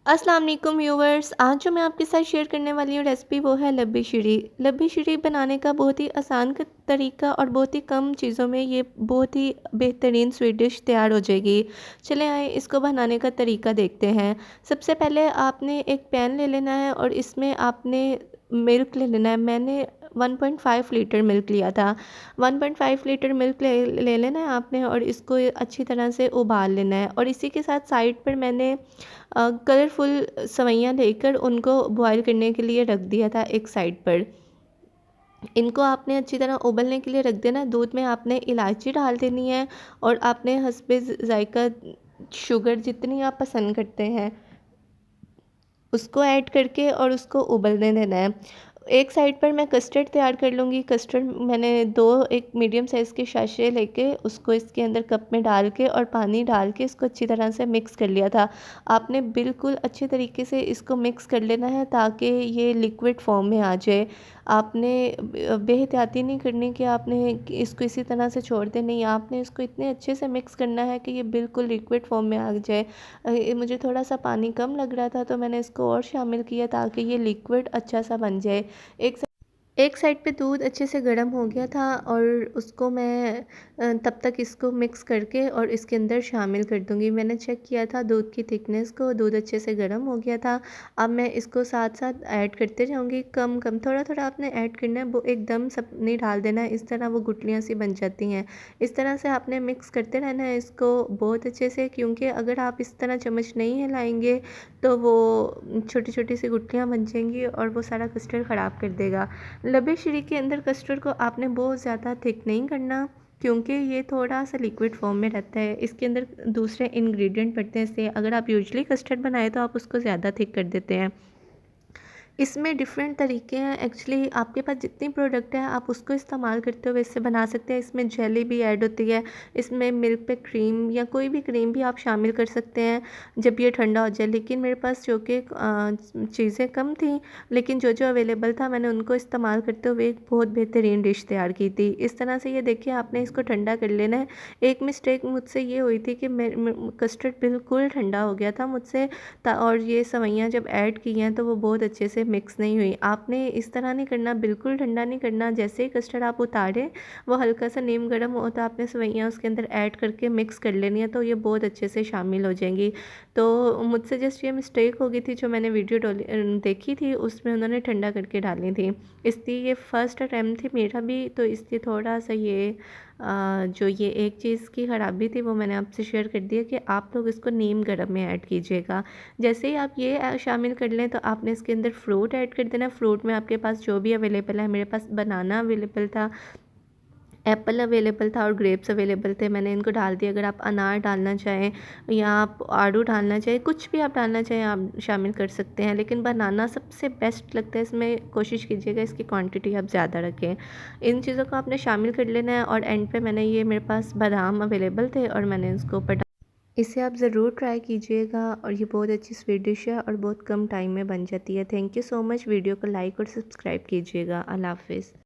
अस्सलाम वालेकुम व्यूवर्स। आज जो मैं आपके साथ शेयर करने वाली हूँ रेसिपी वो है लब्बी शीरी। लब्बी शीरी बनाने का बहुत ही आसान तरीका और बहुत ही कम चीज़ों में ये बहुत ही बेहतरीन स्वीट डिश तैयार हो जाएगी। चले आए इसको बनाने का तरीका देखते हैं। सबसे पहले आपने एक पैन ले लेना है और इसमें आपने मिल्क ले लेना है। मैंने 1.5 लीटर मिल्क लिया था। 1.5 लीटर मिल्क ले लेना है आपने और इसको अच्छी तरह से उबाल लेना है। और इसी के साथ साइड पर मैंने कलरफुल सेवइयाँ लेकर उनको बॉईल करने के लिए रख दिया था एक साइड पर। इनको आपने अच्छी तरह उबलने के लिए रख देना है। दूध में आपने इलायची डाल देनी है और आपने हस्बे ज़ायक़ा शुगर जितनी आप पसंद करते हैं उसको ऐड करके और उसको उबलने देना है। एक साइड पर मैं कस्टर्ड तैयार कर लूँगी। कस्टर्ड मैंने 2 एक मीडियम साइज़ के शाशे लेके उसको इसके अंदर कप में डाल के और पानी डाल के इसको अच्छी तरह से मिक्स कर लिया था। आपने बिल्कुल अच्छे तरीके से इसको मिक्स कर लेना है ताकि ये लिक्विड फॉर्म में आ जाए। आपने बेहतियाती नहीं करनी कि आपने इसको इसी तरह से छोड़ दें, नहीं, आपने इसको इतने अच्छे से मिक्स करना है कि ये बिल्कुल लिक्विड फॉर्म में आ जाए। मुझे थोड़ा सा पानी कम लग रहा था तो मैंने इसको और शामिल किया ताकि ये लिक्विड अच्छा सा बन जाए। एक एक साइड पे दूध अच्छे से गर्म हो गया था और उसको मैं तब तक इसको मिक्स करके और इसके अंदर शामिल कर दूंगी। मैंने चेक किया था दूध की थिकनेस को, दूध अच्छे से गर्म हो गया था। अब मैं इसको साथ साथ ऐड करते जाऊंगी, कम कम थोड़ा थोड़ा आपने ऐड करना है, वो एकदम सब नहीं डाल देना है, इस तरह वो गुठलियाँ सी बन जाती हैं। इस तरह से आपने मिक्स करते रहना है इसको बहुत अच्छे से, क्योंकि अगर आप इस तरह चम्मच नहीं हिलाएंगे तो वो छोटी छोटी सी गुठलियाँ बन जाएंगी और वो सारा कस्टर्ड ख़राब कर देगा। लबे शीरी के अंदर कस्टर्ड को आपने बहुत ज़्यादा थिक नहीं करना, क्योंकि ये थोड़ा सा लिक्विड फॉर्म में रहता है। इसके अंदर दूसरे इंग्रेडिएंट पड़ते हैं, इससे अगर आप यूजुअली कस्टर्ड बनाए तो आप उसको ज़्यादा थिक कर देते हैं। इसमें डिफरेंट तरीके हैं। एक्चुअली आपके पास जितनी प्रोडक्ट है आप उसको इस्तेमाल करते हुए इससे बना सकते हैं। इसमें जेली भी ऐड होती है, इसमें मिल्क पे क्रीम या कोई भी क्रीम भी आप शामिल कर सकते हैं जब ये ठंडा हो जाए। लेकिन मेरे पास जो कि चीज़ें कम थी, लेकिन जो जो अवेलेबल था मैंने उनको इस्तेमाल करते हुए एक बहुत बेहतरीन डिश तैयार की थी। इस तरह से ये देखिए आपने इसको ठंडा कर लेना है। एक मिस्टेक मुझसे ये हुई थी कि कस्टर्ड बिल्कुल ठंडा हो गया था मुझसे और ये सेवइयाँ जब ऐड की हैं तो वो बहुत अच्छे से मिक्स नहीं हुई। आपने इस तरह नहीं करना, बिल्कुल ठंडा नहीं करना। जैसे ही कस्टर्ड आप उतारें वो हल्का सा नीम गर्म हो तो आपने सेवइयाँ उसके अंदर ऐड करके मिक्स कर लेनी है, तो ये बहुत अच्छे से शामिल हो जाएंगी। तो मुझसे जस्ट ये मिस्टेक हो गई थी, जो मैंने वीडियो देखी थी उसमें उन्होंने ठंडा करके डाली थी, इसलिए ये फ़र्स्ट अटैम्प्ट थी मेरा भी, तो इसलिए थोड़ा सा ये जो ये एक चीज़ की ख़राबी थी वो मैंने आपसे शेयर कर दिया कि आप लोग इसको नीम गर्म में ऐड कीजिएगा। जैसे ही आप ये शामिल कर लें तो आपने इसके अंदर फ्रूट ऐड कर देना। फ्रूट में आपके पास जो भी अवेलेबल है, मेरे पास बनाना अवेलेबल था, एप्पल अवेलेबल था और ग्रेप्स अवेलेबल थे, मैंने इनको डाल दिया। अगर आप अनार डालना चाहें या आप आड़ू डालना चाहें, कुछ भी आप डालना चाहें आप शामिल कर सकते हैं, लेकिन बनाना सबसे बेस्ट लगता है। इसमें कोशिश कीजिएगा इसकी क्वांटिटी आप ज़्यादा रखें। इन चीज़ों को आपने शामिल कर लेना है और एंड पे मैंने ये मेरे पास बादाम अवेलेबल थे और मैंने उसको ऊपर इसे आप ज़रूर ट्राई कीजिएगा और ये बहुत अच्छी स्वीट डिश है और बहुत कम टाइम में बन जाती है। Thank you so much. Video को लाइक और सब्सक्राइब कीजिएगा। अल्लाह हाफ़िज़।